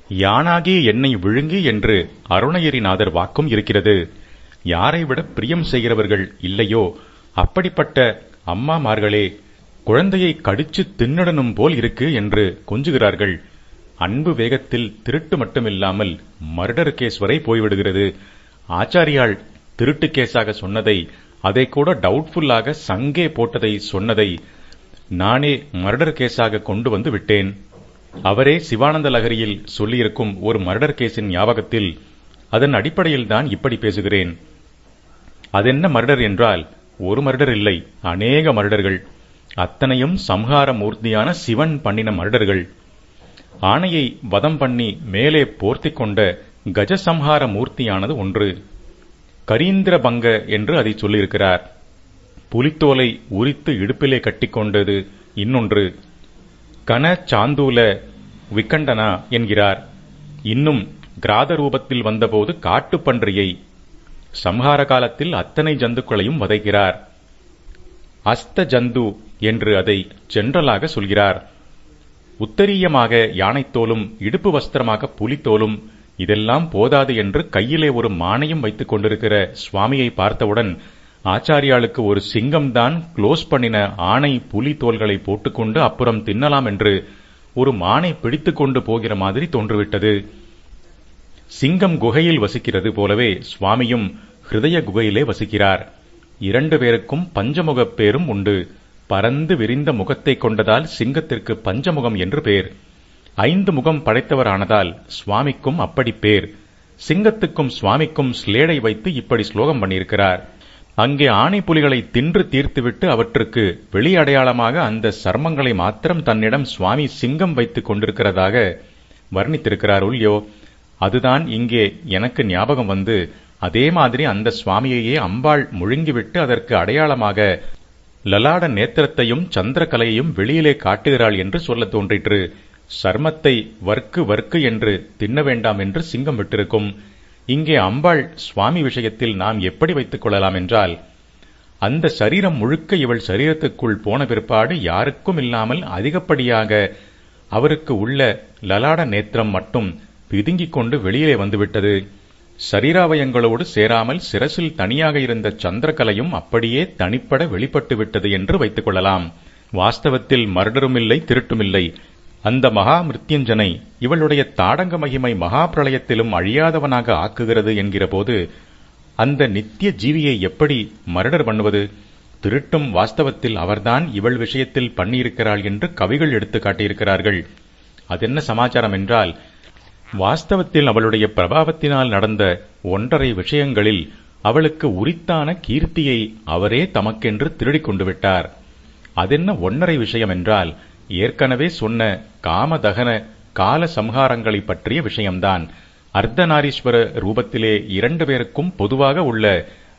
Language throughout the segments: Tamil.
யானாகி என்னை விழுங்கி என்று அருணகிரிநாதர் வாக்கும் இருக்கிறது. யாரை விட பிரியம் செய்கிறவர்கள் இல்லையோ அப்படிப்பட்ட அம்மாமார்களே குழந்தையை கடிச்சு தின்னடனும் போல் இருக்கு என்று கொஞ்சுகிறார்கள். அன்பு வேகத்தில் திருட்டு மட்டுமில்லாமல் மர்டர் கேஸ் வரை போய்விடுகிறது. ஆச்சாரியால் திருட்டு கேஸாக சொன்னதை, அதை கூட டவுட்ஃபுல்லாக சங்கே போட்டதை சொன்னதை நானே மர்டர் கேஸாக கொண்டு வந்து விட்டேன். அவரே சிவானந்த லஹரியில் சொல்லியிருக்கும் ஒரு மர்டர் கேஸின் ஞாபகத்தில் அதன் அடிப்படையில்தான் இப்படி பேசுகிறேன். அதென்ன மர்டர் என்றால், ஒரு மர்டர் இல்லை, அநேக மர்டர்கள். அத்தனையும் சம்ஹார மூர்த்தியான சிவன் பண்ணின மர்டர்கள். ஆணையை வதம் பண்ணி மேலே போர்த்திக் கொண்ட கஜசம்ஹார மூர்த்தியானது ஒன்று. கரீந்திர பங்க என்று அதை சொல்லியிருக்கிறார். புலித்தோலை உரித்து இடுப்பிலே கட்டிக்கொண்டது இன்னொன்று. கன சாந்தூல விக்கண்டனா என்கிறார். இன்னும் கிராத ரூபத்தில் வந்தபோது காட்டுப்பன்றியை, சம்ஹார காலத்தில் அத்தனை ஜந்துக்களையும் வதைக்கிறார். அஸ்த ஜந்து என்று அதை ஜெனரலாக சொல்கிறார். உத்தரீயமாக யானைத்தோலும் இடுப்பு வஸ்திரமாக புலித்தோலும் இதெல்லாம் போதாது என்று கையிலே ஒரு மானையும் வைத்துக் கொண்டிருக்கிற சுவாமியை பார்த்தவுடன் ஆச்சாரியாளுக்கு ஒரு சிங்கம்தான் க்ளோஸ் பண்ணின ஆணை புலி தோள்களை போட்டுக்கொண்டு அப்புறம் தின்னலாம் என்று ஒரு மானை பிடித்துக் கொண்டு போகிற மாதிரி தோன்றுவிட்டது. சிங்கம் குகையில் வசிக்கிறது போலவே சுவாமியும் ஹிருதய குகையிலே வசிக்கிறார். 2 பேருக்கும் பஞ்சமுகப் பேரும் உண்டு. பரந்து விரிந்த முகத்தை கொண்டதால் சிங்கத்திற்கு பஞ்சமுகம் என்று பேர். 5 முகம் படைத்தவரானதால் சுவாமிக்கும் அப்படி பேர். சிங்கத்துக்கும் சுவாமிக்கும் ஸ்லேடை வைத்து இப்படி ஸ்லோகம் பண்ணியிருக்கிறார். அங்கே ஆணை புலிகளை தின்று தீர்த்துவிட்டு அவற்றுக்கு வெளி அடையாளமாக அந்த சர்மங்களை மாத்திரம் தன்னிடம் சுவாமி சிங்கம் வைத்துக் கொண்டிருக்கிறதாக வர்ணித்திருக்கிறார் இல்லையோ. அதுதான் இங்கே எனக்கு ஞாபகம் வந்து, அதே மாதிரி அந்த சுவாமியையே அம்பாள் முழுங்கிவிட்டு அதற்கு அடையாளமாக லலாட நேத்திரத்தையும் சந்திரகலையையும் வெளியிலே காட்டுகிறாள் என்று சொல்ல தோன்றிற்று. சர்மத்தை வர்க்கு வர்க்கு என்று தின்ன வேண்டாம் என்று சிங்கம் விட்டிருக்கும். இங்கே அம்பாள் சுவாமி விஷயத்தில் நாம் எப்படி வைத்துக் கொள்ளலாம் என்றால், அந்த சரீரம் முழுக்க இவள் சரீரத்துக்குள் போன பிற்பாடு யாருக்கும் இல்லாமல் அதிகப்படியாக அவருக்கு உள்ள லலாட நேத்திரம் மட்டும் பிதுங்கிக் கொண்டு வெளியிலே வந்துவிட்டது. சரீராவயங்களோடு சேராமல் சிரசில் தனியாக இருந்த சந்திரகலையும் அப்படியே தனிப்பட வெளிப்பட்டு விட்டது என்று வைத்துக் கொள்ளலாம். வாஸ்தவத்தில் மர்டருமில்லை, திருட்டுமில்லை. அந்த மகா மிருத்யுஞ்சனை இவளுடைய தாடங்க மகிமை மகா பிரளயத்திலும் அழியாதவனாக ஆக்குகிறது என்கிற போது அந்த நித்திய ஜீவியை எப்படி மர்டர் பண்ணுவது? திருட்டும் வாஸ்தவத்தில் அவர்தான் இவள் விஷயத்தில் பண்ணியிருக்கிறாள் என்று கவிகள் எடுத்து காட்டியிருக்கிறார்கள். அதென்ன சமாச்சாரம் என்றால், வாஸ்தவத்தில் அவளுடைய பிரபாவத்தினால் நடந்த 1.5 விஷயங்களில் அவளுக்கு உரித்தான கீர்த்தியை அவரே தமக்கென்று திருடிக் கொண்டு விட்டார். அதென்ன 1.5 விஷயம் என்றால், ஏற்கனவே சொன்ன காமதகன கால சம்ஹாரங்களை பற்றிய விஷயம்தான். அர்த்தநாரீஸ்வர ரூபத்திலே 2 பேருக்கும் பொதுவாக உள்ள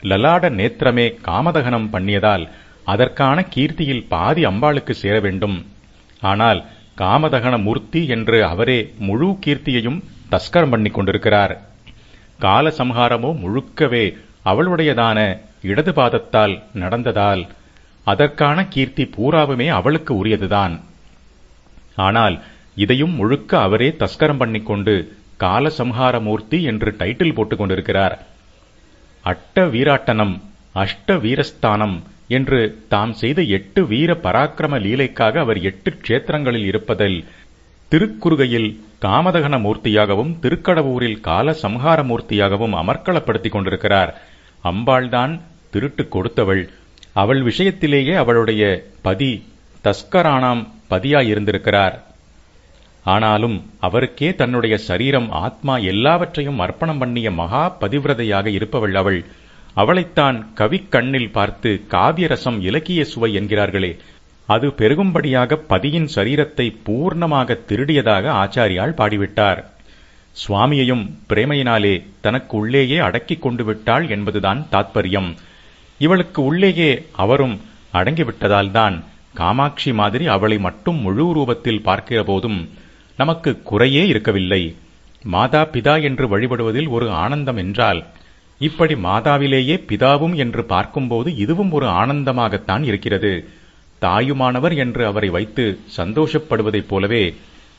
லலாட நேத்திரமே காமதகனம் பண்ணியதால் அதற்கான கீர்த்தியில் பாதி அம்பாளுக்கு சேர வேண்டும். ஆனால் காமதகன மூர்த்தி என்று அவரே முழு கீர்த்தியையும் தஸ்கரம் பண்ணிக் கொண்டிருக்கிறார். கால சம்ஹாரமோ முழுக்கவே அவளுடையதான இடது பாதத்தால் நடந்ததால் அதற்கான கீர்த்தி பூராவுமே அவளுக்கு உரியதுதான். ஆனால் இதையும் முழுக்க அவரே தஸ்கரம் பண்ணிக்கொண்டு கால சம்ஹார மூர்த்தி என்று டைட்டில் போட்டுக் கொண்டிருக்கிறார். அட்ட வீராட்டனம் அஷ்ட வீரஸ்தானம் என்று தாம் செய்த 8 வீர பராக்கிரம லீலைக்காக அவர் 8 க்ஷேத்திரங்களில் இருப்பதில் திருக்குறுகையில் காமதகன மூர்த்தியாகவும் திருக்கடவூரில் கால சம்ஹார மூர்த்தியாகவும் அமர்க்களப்படுத்திக் கொண்டிருக்கிறார். அம்பாள்தான் திருட்டு கொடுத்தவள். அவள் விஷயத்திலேயே அவளுடைய பதி தஸ்கரானாம் பதியாயிருந்திருக்கிறார். ஆனாலும் அவருக்கே தன்னுடைய சரீரம் ஆத்மா எல்லாவற்றையும் அர்ப்பணம் பண்ணிய மகா பதிவிரதையாக இருப்பவள் அவள். அவளைத்தான் கவி கண்ணில் பார்த்து காவியரசம் இலக்கிய சுவை என்கிறார்களே, அது பெருகும்படியாக பதியின் சரீரத்தை பூர்ணமாக திருடியதாக ஆச்சாரியால் பாடிவிட்டார். சுவாமியையும் பிரேமையினாலே தனக்கு உள்ளேயே அடக்கிக் கொண்டு விட்டாள் என்பதுதான் தாத்பரியம். இவளுக்கு உள்ளேயே அவரும் அடங்கிவிட்டதால்தான் காமாட்சி மாதிரி அவளை மட்டும் முழு ரூபத்தில் பார்க்கிற போதும் நமக்கு குறையே இருக்கவில்லை. மாதா பிதா என்று வழிபடுவதில் ஒரு ஆனந்தம் என்றால், இப்படி மாதாவிலேயே பிதாவும் என்று பார்க்கும்போது இதுவும் ஒரு ஆனந்தமாகத்தான் இருக்கிறது. தாயுமானவர் என்று அவரை வைத்து சந்தோஷப்படுவதைப் போலவே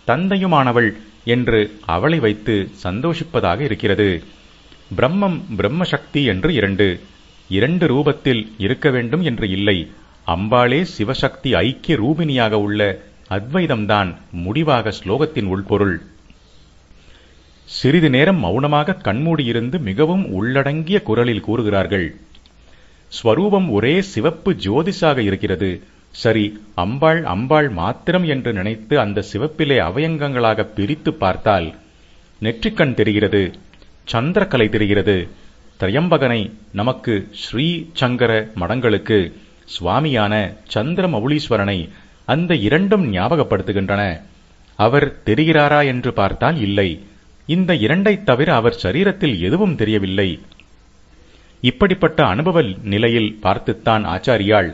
தந்தையுமானவள் என்று அவளை வைத்து சந்தோஷிப்பதாக இருக்கிறது. பிரம்மம் பிரம்மசக்தி என்று இரண்டு ரூபத்தில் இருக்க வேண்டும் என்று இல்லை. அம்பாளே சிவசக்தி ஐக்கிய ரூபினியாக உள்ள அத்வைதம்தான் முடிவாக ஸ்லோகத்தின் உள்பொருள். சிறிது நேரம் மௌனமாக கண்மூடியிருந்து மிகவும் உள்ளடங்கிய குரலில் கூறுகிறார்கள். ஸ்வரூபம் ஒரே சிவப்பு ஜோதிஷாக இருக்கிறது. சரி, அம்பாள் அம்பாள் மாத்திரம் என்று நினைத்து அந்த சிவப்பிலே அவயங்கங்களாக பிரித்து பார்த்தால் நெற்றிக்கண் தெரிகிறது, சந்திரக்கலை தெரிகிறது. திரையம்பகனை நமக்கு ஸ்ரீ சங்கர மடங்களுக்கு சுவாமியான சந்திரமௌலீஸ்வரனை அந்த இரண்டும் ஞாபகப்படுத்துகின்றன. அவர் தெரிகிறாரா என்று பார்த்தால் இல்லை. இந்த இரண்டைத் தவிர அவர் சரீரத்தில் எதுவும் தெரியவில்லை. இப்படிப்பட்ட அனுபவ நிலையில் பார்த்துத்தான் ஆச்சாரியாள்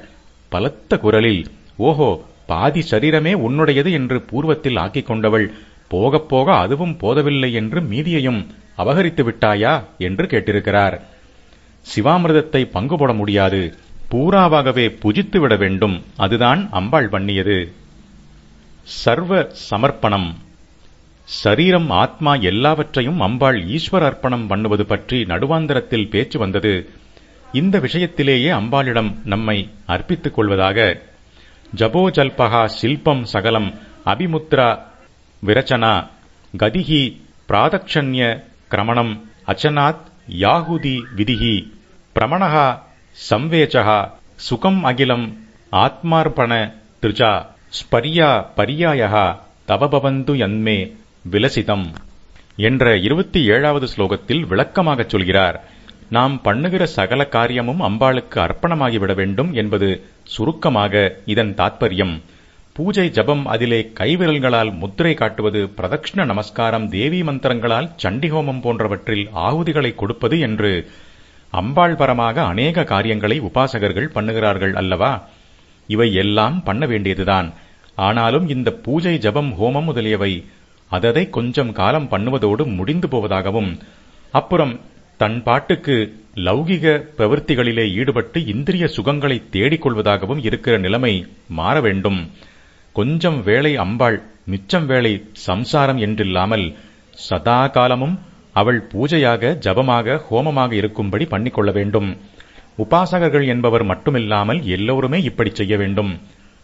பலத்த குரலில், ஓஹோ, பாதி சரீரமே உன்னுடையது என்று பூர்வத்தில் ஆக்கிக் கொண்டவள் போகப் போக அதுவும் போதவில்லை என்று மீதியையும் அபகரித்து விட்டாயா என்று கேட்டிருக்கிறார். சிவாமிர்தத்தை பங்கு போட முடியாது, பூராவாகவே புஜித்து விட வேண்டும். அதுதான் அம்பாள் பண்ணியது. சர்வ சமர்ப்பணம். சரீரம் ஆத்மா எல்லாவற்றையும் அம்பாள் ஈஸ்வர அர்ப்பணம் பண்ணுவது பற்றி நடுவாந்தரத்தில் பேச்சு வந்தது. இந்த விஷயத்திலேயே அம்பாளிடம் நம்மை அர்ப்பித்துக் கொள்வதாக. ஜபோஜல்பகா சில்பம் சகலம் அபிமுத்ரா விரச்சனா கதிகி பிராதக்ஷண்ய கிரமணம் அச்சனாத் யாகுதி விதிகி பிரமணஹா சம்வேச்சகா சுகம் அகிலம் ஆத்மார்ப்பண திருஜா ஸ்பர்யா பரியாயகா தவபவந்து யன்மே விலசிதம் என்ற 27வது ஸ்லோகத்தில் விளக்கமாகச் சொல்கிறார். நாம் பண்ணுகிற சகல காரியமும் அம்பாளுக்கு அர்ப்பணமாகிவிட வேண்டும் என்பது சுருக்கமாக இதன் தாத்பரியம். பூஜை ஜபம், அதிலே கைவிரல்களால் முத்திரை காட்டுவது, பிரதக்ஷிண நமஸ்காரம், தேவி மந்திரங்களால் சண்டிஹோமம் போன்றவற்றில் ஆகுதிகளை கொடுப்பது என்று அம்பாள் பரமாக அநேக காரியங்களை உபாசகர்கள் பண்ணுகிறார்கள் அல்லவா? இவை எல்லாம் பண்ண வேண்டியதுதான். ஆனாலும் இந்த பூஜை ஜபம் ஹோமம் முதலியவை அததை கொஞ்சம் காலம் பண்ணுவதோடு முடிந்து போவதாகவும், அப்புறம் தன் பாட்டுக்கு லௌகிக பிரவൃத்திகளிலே ஈடுபட்டு இந்திரிய சுகங்களை தேடிக்கொள்வதாகவும் இருக்கிற நிலைமை மாற வேண்டும். கொஞ்சம் வேளை அம்பாள், மிச்சம் வேளை சம்சாரம் என்றில்லாமல் சதா காலமும் அவள் பூஜையாக ஜபமாக ஹோமமாக இருக்கும்படி பண்ணிக்கொள்ள வேண்டும். உபாசகர்கள் என்பவர் மட்டுமில்லாமல் எல்லோருமே இப்படி செய்ய வேண்டும்.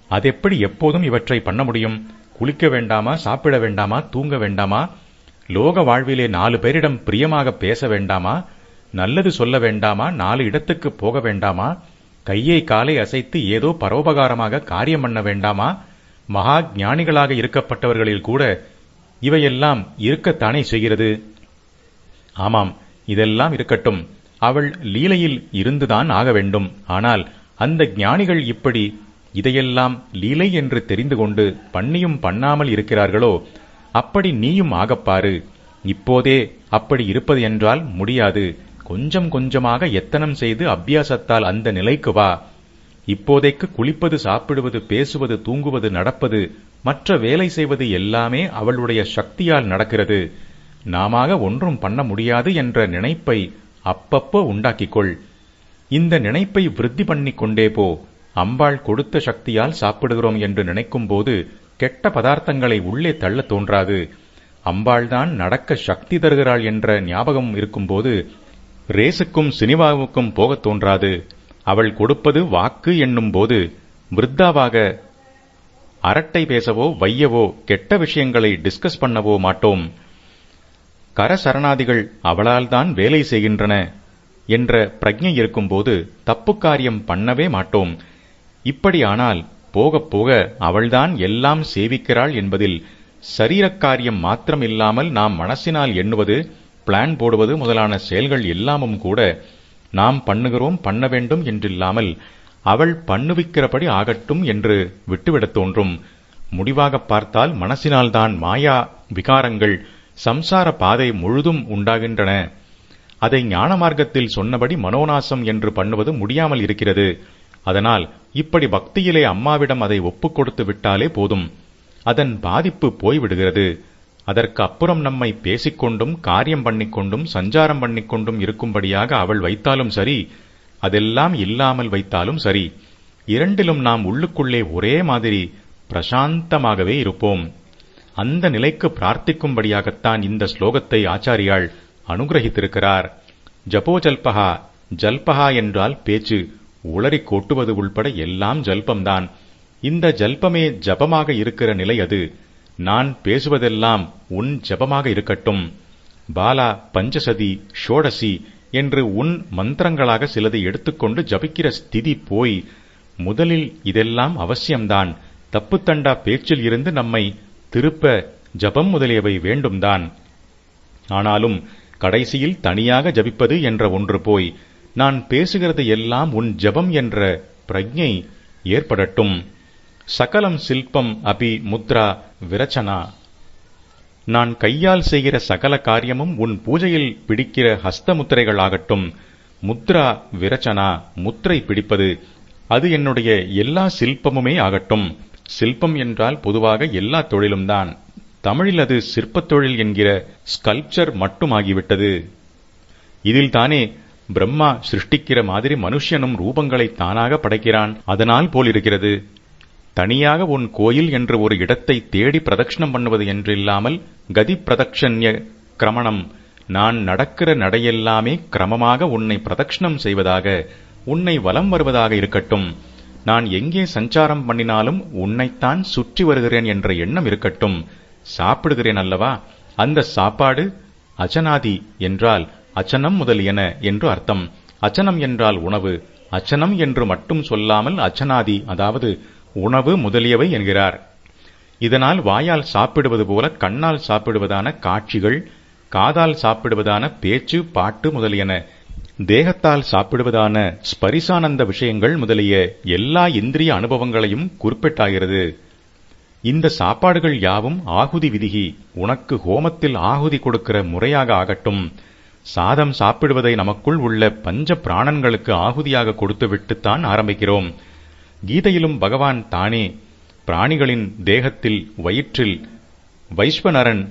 அதெப்படி எப்போதும் இவற்றை பண்ண முடியும்? குளிக்க வேண்டாமா? சாப்பிட வேண்டாமா? தூங்க வேண்டாமா? லோக வாழ்விலே 4 பேரிடம் பிரியமாக பேச வேண்டாமா? நல்லது சொல்ல வேண்டாமா? 4 இடத்துக்கு போக வேண்டாமா? கையை காலை அசைத்து ஏதோ பரோபகாரமாக காரியம் பண்ண வேண்டாமா? மகா ஞானிகளாக இருக்கப்பட்டவர்களில் கூட இவையெல்லாம் இருக்கத்தானே செய்கிறது. ஆமாம், இதெல்லாம் இருக்கட்டும், அவள் லீலையில் இருந்துதான் ஆக வேண்டும். ஆனால் அந்த ஞானிகள் இப்படி இதையெல்லாம் லீலை என்று தெரிந்து கொண்டு பண்ணியும் பண்ணாமல் இருக்கிறார்களோ? அப்படி நீயும் ஆகப்பாரு. இப்போதே அப்படி இருப்பது என்றால் முடியாது. கொஞ்சம் கொஞ்சமாக எத்தனம் செய்து அபியாசத்தால் அந்த நிலைக்கு வா. இப்போதைக்கு குளிப்பது, சாப்பிடுவது, பேசுவது, தூங்குவது, நடப்பது, மற்ற வேலை செய்வது எல்லாமே அவளுடைய சக்தியால் நடக்கிறது. நாமாக ஒன்றும் பண்ண முடியாது என்ற நினைப்பை அப்பப்போ உண்டாக்கிக்கொள். இந்த நினைப்பை விருத்தி பண்ணிக் கொண்டே போ. அம்பாள் கொடுத்த சக்தியால் சாப்பிடுகிறோம் என்று நினைக்கும் போது கெட்ட பதார்த்தங்களை உள்ளே தள்ள தோன்றாது. அம்பாள்தான் நடக்க சக்தி தருகிறாள் என்ற ஞாபகம் இருக்கும்போது ரேசுக்கும் சினிமாவுக்கும் போகத் தோன்றாது. அவள் கொடுப்பது வாக்கு என்னும் போது விருத்தாவாக அரட்டை பேசவோ வையவோ கெட்ட விஷயங்களை டிஸ்கஸ் பண்ணவோ மாட்டோம். கரசரணாதிகள் அவளால் தான் வேலை செய்கின்றன என்ற பிரஜை இருக்கும்போது தப்பு காரியம் பண்ணவே மாட்டோம். இப்படியானால் போகப் போக அவள்தான் எல்லாம் சேவிக்கிறாள் என்பதில் சரீரக்காரியம் மாத்திரம் இல்லாமல் நாம் மனசினால் எண்ணுவது, பிளான் போடுவது முதலான செயல்கள் எல்லாமும் கூட நாம் பண்ணுகிறோம், பண்ண வேண்டும் என்றில்லாமல் அவள் பண்ணுவிக்கிறபடி ஆகட்டும் என்று விட்டுவிடத் தோன்றும். முடிவாகப் பார்த்தால் மனசினால்தான் மாயா விகாரங்கள் சம்சார பாதை முழுதும் உண்டாகின்றன. அதை ஞான மார்க்கத்தில் சொன்னபடி மனோநாசம் என்று பண்ணுவது முடியாமல் இருக்கிறது. அதனால் இப்படி பக்தியிலே அம்மாவிடம் அதை ஒப்புக் கொடுத்து விட்டாலே போதும். அதன் பாதிப்பு போய்விடுகிறது. அதற்கு அப்புறம் நம்மை பேசிக்கொண்டும் காரியம் பண்ணிக்கொண்டும் சஞ்சாரம் பண்ணிக்கொண்டும் இருக்கும்படியாக அவள் வைத்தாலும் சரி, அதெல்லாம் இல்லாமல் வைத்தாலும் சரி, இரண்டிலும் நாம் உள்ளுக்குள்ளே ஒரே மாதிரி பிரசாந்தமாகவே இருப்போம். அந்த நிலைக்கு பிரார்த்திக்கும்படியாகத்தான் இந்த ஸ்லோகத்தை ஆச்சாரியால் அனுகிரகித்திருக்கிறார். ஜபோஜல்பகா, ஜல்பகா என்றால் பேச்சு, உளறி கொட்டுவது உள்பட எல்லாம் ஜல்பம்தான். இந்த ஜல்பமே ஜபமாக இருக்கிற நிலை அது. நான் பேசுவதெல்லாம் உன் ஜபமாக இருக்கட்டும். பாலா, பஞ்சசதி, ஷோடசி என்று உன் மந்திரங்களாக சிலதை எடுத்துக்கொண்டு ஜபிக்கிற ஸ்திதி போய், முதலில் இதெல்லாம் அவசியம்தான். தப்புத்தண்டா பேச்சில் இருந்து நம்மை திருப்ப ஜபம் முதலியவை வேண்டும்தான். ஆனாலும் கடைசியில் தனியாக ஜபிப்பது என்ற ஒன்று போய், நான் பேசுகிறது எல்லாம் உன் ஜபம் என்ற பிரஜை ஏற்படட்டும். சகலம் சில்பம் அபி முத்ரா விரச்சனா. நான் கையால் செய்கிற சகல காரியமும் உன் பூஜையில் பிடிக்கிற ஹஸ்தமுத்திரைகளாகட்டும். முத்ரா விரச்சனா, முத்திரை பிடிப்பது, அது என்னுடைய எல்லா சில்பமுமே ஆகட்டும். சில்பம் என்றால் பொதுவாக எல்லா தொழிலும்தான். தமிழில் அது சிற்பத் தொழில் என்கிற ஸ்கல்ப்சர் மட்டுமாகிவிட்டது. இதில் தானே பிரம்மா சிருஷ்டிக்கிற மாதிரி மனுஷனும் ரூபங்களை தானாக படைக்கிறான். அதனால் போலிருக்கிறது. தனியாக உன் கோயில் என்று ஒரு இடத்தை தேடி பிரதட்சணம் பண்ணுவது என்றில்லாமல் கதி பிரதட்சண்ய கிரமணம், நான் நடக்கிற நடையெல்லாமே கிரமமாக உன்னை பிரதட்சணம் செய்வதாக, உன்னை வலம் வருவதாக இருக்கட்டும். நான் எங்கே சஞ்சாரம் பண்ணினாலும் உன்னைத்தான் சுற்றி வருகிறேன் என்ற எண்ணம் இருக்கட்டும். சாப்பிடுகிறேன் அல்லவா, அந்த சாப்பாடு அச்சனாதி என்றால் அச்சனம் முதலியன என்று அர்த்தம். அச்சனம் என்றால் உணவு. அச்சனம் என்று மட்டும் சொல்லாமல் அச்சனாதி, அதாவது உணவு முதலியவை என்கிறார். இதனால் வாயால் சாப்பிடுவது போல கண்ணால் சாப்பிடுவதான காட்சிகள், காதால் சாப்பிடுவதான பேச்சு, பாட்டு முதலியன, தேகத்தால் சாப்பிடுவதான ஸ்பரிசானந்த விஷயங்கள் முதலிய எல்லா இந்திரிய அனுபவங்களையும் குறிப்பிட்டாகிறது. இந்த சாப்பாடுகள் யாவும் ஆகுதி விதிகி, உனக்கு ஹோமத்தில் ஆகுதி கொடுக்கிற முறையாக ஆகட்டும். சாதம் சாப்பிடுவதை நமக்குள் உள்ள பஞ்ச பிராணன்களுக்கு ஆகுதியாக கொடுத்துவிட்டுத்தான் ஆரம்பிக்கிறோம். கீதையிலும் பகவான் தானே பிராணிகளின் தேகத்தில், வயிற்றில் வைஸ்வநரன்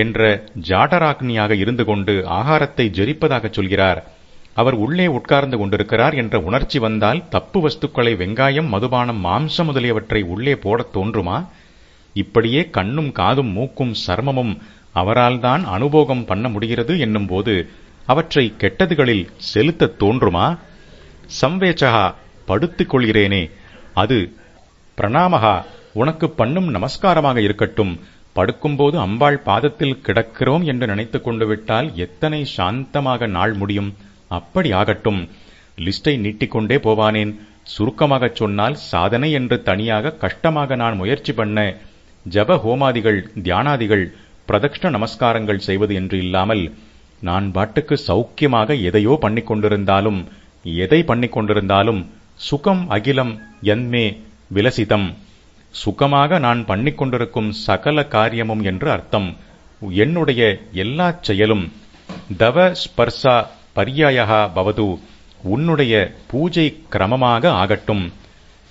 என்ற ஜாடராக்னியாக இருந்து கொண்டு ஆகாரத்தை ஜெரிப்பதாகச் சொல்கிறார். அவர் உள்ளே உட்கார்ந்து கொண்டிருக்கிறார் என்ற உணர்ச்சி வந்தால் தப்பு வஸ்துக்களை, வெங்காயம், மதுபானம், மாம்சம் முதலியவற்றை உள்ளே போடத் தோன்றுமா? இப்படியே கண்ணும் காதும் மூக்கும் சர்மமும் அவரால் தான் அனுபோகம் பண்ண முடிகிறது என்னும் போது அவற்றை கெட்டதுகளில் செலுத்தத் தோன்றுமா? சம்வேச்சகா, படுத்துக் கொள்கிறேனே, அது பிரணாமகா, உனக்கு பண்ணும் நமஸ்காரமாக இருக்கட்டும். படுக்கும்போது அம்பாள் பாதத்தில் கிடக்கிறோம் என்று நினைத்துக் கொண்டு விட்டால் எத்தனை சாந்தமாக நாள் முடியும். அப்படி ஆகட்டும். லிஸ்டை நீட்டிக்கொண்டே போவானேன். சுருக்கமாகச் சொன்னால், சாதனை என்று தனியாக கஷ்டமாக நான் முயற்சி பண்ண ஜப ஹோமாதிகள், தியானாதிகள், பிரதக்ஷண நமஸ்காரங்கள் செய்வது என்று இல்லாமல், நான் பாட்டுக்கு சௌக்கியமாக எதையோ பண்ணிக்கொண்டிருந்தாலும், எதை பண்ணிக்கொண்டிருந்தாலும் சுகம் அகிலம் யன்மே விலசிதம், சுகமாக நான் பண்ணிக்கொண்டிருக்கும் சகல காரியமும் என்று அர்த்தம். என்னுடைய எல்லா செயலும் தவ ஸ்பர்சா பர்யாயா பவது, உன்னுடைய பூஜை கிரமமாக ஆகட்டும்.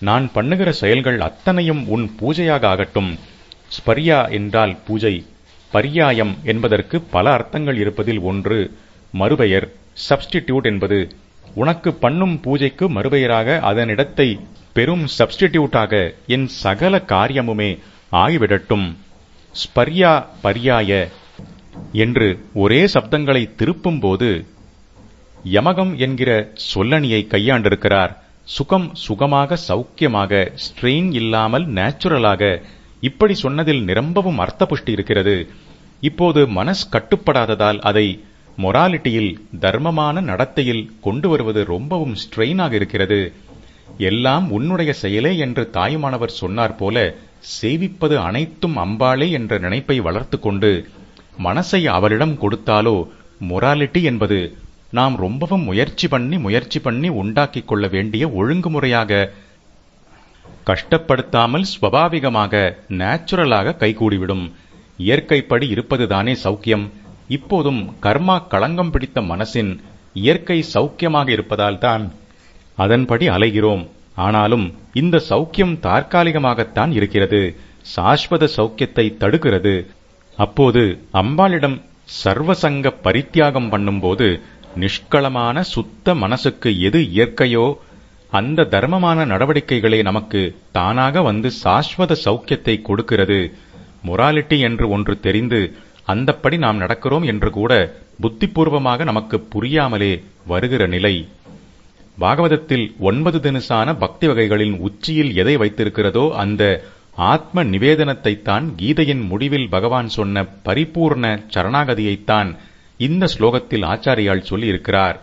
நான் பண்ணுகிற செயல்கள் அத்தனையும் உன் பூஜையாக ஆகட்டும். ஸ்பர்யா என்றால் பூஜை, பர்யாயம் என்பதற்கு பல அர்த்தங்கள் இருப்பதில் ஒன்று மறுபெயர், சப்ஸ்டிடியூட் என்பது. உனக்கு பண்ணும் பூஜைக்கு மறுபெயராக அதனிடத்தை பெரும் சப்ஸ்டிடியூட்டாக என் சகல காரியமுமே ஆகிவிடட்டும். ஸ்பர்யா பர்யாய என்று ஒரே சப்தங்களை திருப்பும்போது யமகம் என்கிற சொல்லணியை கையாண்டிருக்கிறார். சுகம் சுகமாக, சௌக்கியமாக, ஸ்ட்ரெயின் இல்லாமல் நேச்சுரலாக, இப்படி சொன்னதில் நிரம்பவும் அர்த்த புஷ்டி இருக்கிறது. இப்போது மனஸ் கட்டுப்படாததால் அதை மொராலிட்டியில், தர்மமான நடத்தையில் கொண்டு வருவது ரொம்பவும் ஸ்ட்ரெயினாக இருக்கிறது. எல்லாம் உன்னுடைய செயலே என்று தாயுமானவர் சொன்னார் போல, சேவிப்பது அனைத்தும் அம்பாளே என்ற நினைப்பை வளர்த்து கொண்டு மனசை அவளிடம் கொடுத்தாலோ, மொராலிட்டி என்பது நாம் ரொம்பவும் முயற்சி பண்ணி உண்டாக்கிக் கொள்ள வேண்டிய ஒழுங்குமுறையாக, கஷ்டப்படுத்தாமல் ஸ்வபாவிகமாக, நேச்சுரலாக கைகூடிவிடும். இயற்கைப்படி இருப்பதுதானே சௌக்கியம். இப்போதும் கர்மா களங்கம் பிடித்த மனசின் இயற்கை சௌக்கியமாக இருப்பதால் தான் அதன்படி அலைகிறோம். ஆனாலும் இந்த சௌக்கியம் தற்காலிகமாகத்தான் இருக்கிறது, சாஸ்வத சௌக்கியத்தை தடுக்கிறது. அப்போது அம்பாளிடம் சர்வசங்க பரித்தியாகம் பண்ணும்போது நிஷ்களமான சுத்த மனசுக்கு எது இயற்கையோ அந்த தர்மமான நடவடிக்கைகளே நமக்கு தானாக வந்து சாஸ்வத சௌக்கியத்தை கொடுக்கிறது. மொராலிட்டி என்று ஒன்று தெரிந்து அந்தப்படி நாம் நடக்கிறோம் என்று கூட புத்திபூர்வமாக நமக்கு புரியாமலே வருகிற நிலை. பாகவதத்தில் 9 தினுசான பக்தி வகைகளின் உச்சியில் எதை வைத்திருக்கிறதோ அந்த ஆத்ம நிவேதனத்தைத்தான், கீதையின் முடிவில் பகவான் சொன்ன பரிபூர்ண சரணாகதியைத்தான் இந்த ஸ்லோகத்தில் ஆச்சாரியால் சொல்லியிருக்கிறார்.